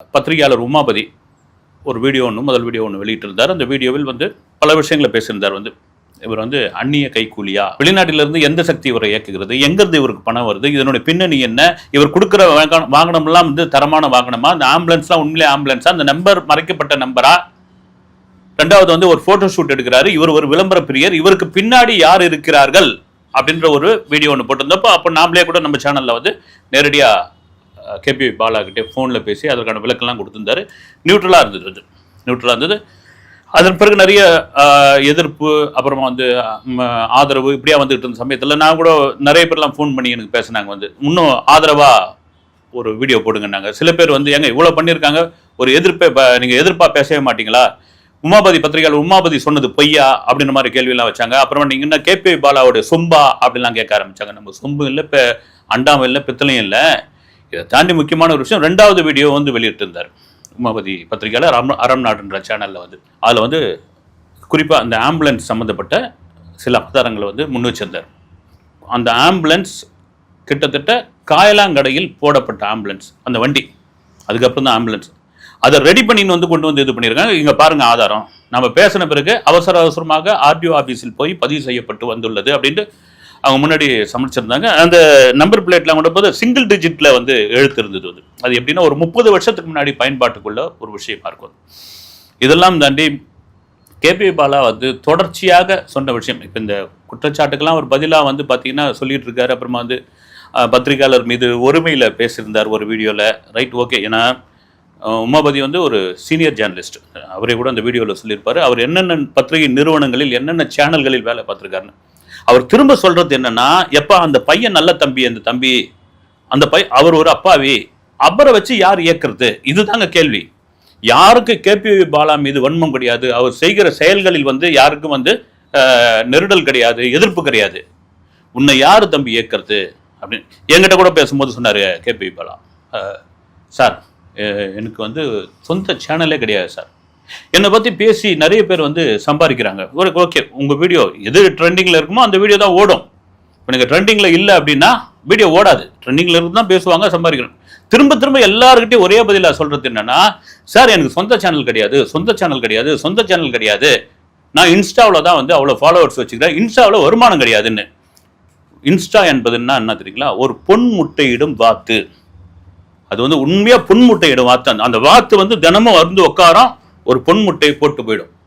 பத்திரிகையாளர் உமாபதி ஒரு வீடியோ முதல் வீடியோ வெளியிட்டிருந்தார். அந்த வீடியோவில் பல விஷயங்களை பேசியிருந்தார். இவர் அந்நிய கைக்கூலியா, வெளிநாட்டிலிருந்து எந்த சக்தி இவரை இயக்குகிறது, எங்கிருந்து இவருக்கு பணம் வருது, இதனுடைய பின்னணி என்ன, இவர் கொடுக்குற வாகனம்லாம் தரமான வாகனமா, அந்த ஆம்புலன்ஸ்லாம் உண்மையிலே ஆம்புலன்ஸா, அந்த நம்பர் மறைக்கப்பட்ட நம்பரா, ரெண்டாவது ஒரு போட்டோ ஷூட் எடுக்கிறாரு, இவர் ஒரு விளம்பர பிரியர், இவருக்கு பின்னாடி யார் இருக்கிறார்கள் அப்படின்ற ஒரு வீடியோ போட்டிருந்தப்போ அப்போ நாமளே கூட நம்ம சேனலில் நேரடியாக கேபி பாலா கிட்டே ஃபோனில் பேசி அதற்கான விளக்கெல்லாம் கொடுத்துருந்தாரு. நியூட்ரலாக இருந்தது. அதன் பிறகு நிறைய எதிர்ப்பு, அப்புறமா ஆதரவு இப்படியா வந்துட்டு இருந்த சமயத்தில் நான் கூட நிறைய பேர்லாம் ஃபோன் பண்ணி எனக்கு பேசினாங்க. இன்னும் ஆதரவாக ஒரு வீடியோ போடுங்கன்னாங்க. சில பேர் ஏங்க இவ்வளோ பண்ணியிருக்காங்க, ஒரு எதிர்ப்பை நீங்கள் எதிர்ப்பாக பேசவே மாட்டீங்களா, உமாபதி பத்திரிகையாளர் உமாபதி சொன்னது பொய்யா அப்படின்ற மாதிரி கேள்வியெல்லாம் வச்சாங்க. அப்புறமா நீங்கள் என்ன கேபி பாலாவோட சொம்பா அப்படிலாம் கேட்க ஆரம்பிச்சாங்க. நம்ம சொம்பு இல்லை, இப்போ அண்டாமல் இல்லை, பித்தளையும் இல்லை. இதை தாண்டி முக்கியமான ஒரு விஷயம், ரெண்டாவது வீடியோ வெளியிட்டிருந்தார் உமாபதி பத்திரிகையாளர் அறம் நாடுன்ற சேனலில். அதில் குறிப்பாக அந்த ஆம்புலன்ஸ் சம்மந்தப்பட்ட சில ஆதாரங்களை முன் வச்சிருந்தார். அந்த ஆம்புலன்ஸ் கிட்டத்தட்ட காயலாங்கடையில் போடப்பட்ட ஆம்புலன்ஸ், அந்த வண்டி, அதுக்கப்புறம் தான் ஆம்புலன்ஸ், அதை ரெடி பண்ணின்னு கொண்டு இது பண்ணியிருக்காங்க. இங்கே பாருங்க ஆதாரம், நம்ம பேசின பிறகு அவசரமாக ஆர்டிஓ ஆஃபீஸில் போய் பதிவு செய்யப்பட்டு வந்துள்ளது அப்படின்ட்டு அவங்க முன்னாடி சமைச்சிருந்தாங்க. அந்த நம்பர் பிளேட்லாம் கொண்டு போது சிங்கிள் டிஜிட்டில் எழுத்து இருந்தது. அது எப்படின்னா ஒரு 30 வருஷத்துக்கு முன்னாடி பயன்பாட்டுக்குள்ள ஒரு விஷயமா இருக்கும். இதெல்லாம் தாண்டி கேபி பாலா தொடர்ச்சியாக சொன்ன விஷயம். இப்போ இந்த குற்றச்சாட்டுக்கெல்லாம் ஒரு பதிலாக பார்த்தீங்கன்னா சொல்லிட்டு இருக்காரு. அப்புறமா பத்திரிகையாளர் மீது ஒருமையில் பேசியிருந்தார் ஒரு வீடியோவில். Right, okay. ஏன்னா உமாபதி ஒரு சீனியர் ஜேர்னலிஸ்ட், அவரே கூட அந்த வீடியோவில் சொல்லியிருப்பார். அவர் என்னென்ன பத்திரிகை நிறுவனங்களில் என்னென்ன சேனல்களில் வேலை பார்த்துருக்காருன்னு. அவர் திரும்ப சொல்றது என்னன்னா, எப்பா அந்த பையன் நல்ல தம்பி, அந்த தம்பி அந்த அவர் ஒரு அப்பாவி, அவரை வச்சு யார் இயக்குறது, இதுதாங்க கேள்வி. யாருக்கு கேபி பாலா மீது வன்மம் கிடையாது, அவர் செய்கிற செயல்களில் யாருக்கும் நெருடல் கிடையாது, எதிர்ப்பு கிடையாது. உன்னை யாரு தம்பி இயக்கிறது அப்படின்னு என்கிட்ட கூட பேசும்போது சொன்னார் கேபி பாலா. சார், எனக்கு சொந்த சேனலே கிடையாது சார், என்னை பற்றி பேசி நிறைய பேர் சம்பாதிக்கிறாங்க. ஓகே, உங்கள் வீடியோ எது ட்ரெண்டிங்கில் இருக்குமோ அந்த வீடியோ தான் ஓடும். இப்போ நீங்கள் ட்ரெண்டிங்கில் இல்லை அப்படின்னா வீடியோ ஓடாது. ட்ரெண்டிங்கில் இருந்து தான் பேசுவாங்க, சம்பாதிக்கணும். திரும்ப எல்லாருக்கிட்டையும் ஒரே பதிலாக சொல்கிறது என்னன்னா, சார் எனக்கு சொந்த சேனல் கிடையாது, நான் இன்ஸ்டாவில் தான் அவ்வளோ ஃபாலோவர்ஸ் வச்சுக்கிறேன், இன்ஸ்டாவில் வருமானம் கிடையாதுன்னு. இன்ஸ்டா என்பதுன்னா என்ன தெரியுங்களா, ஒரு பொன் முட்டையிடும் வாத்து. அது உண்மையாக பொன் முட்டையிடும் வாத்து. அந்த வாத்து தினமும் உட்காரம் ஒரு பொன் முட்டையை போட்டு போயிடும்.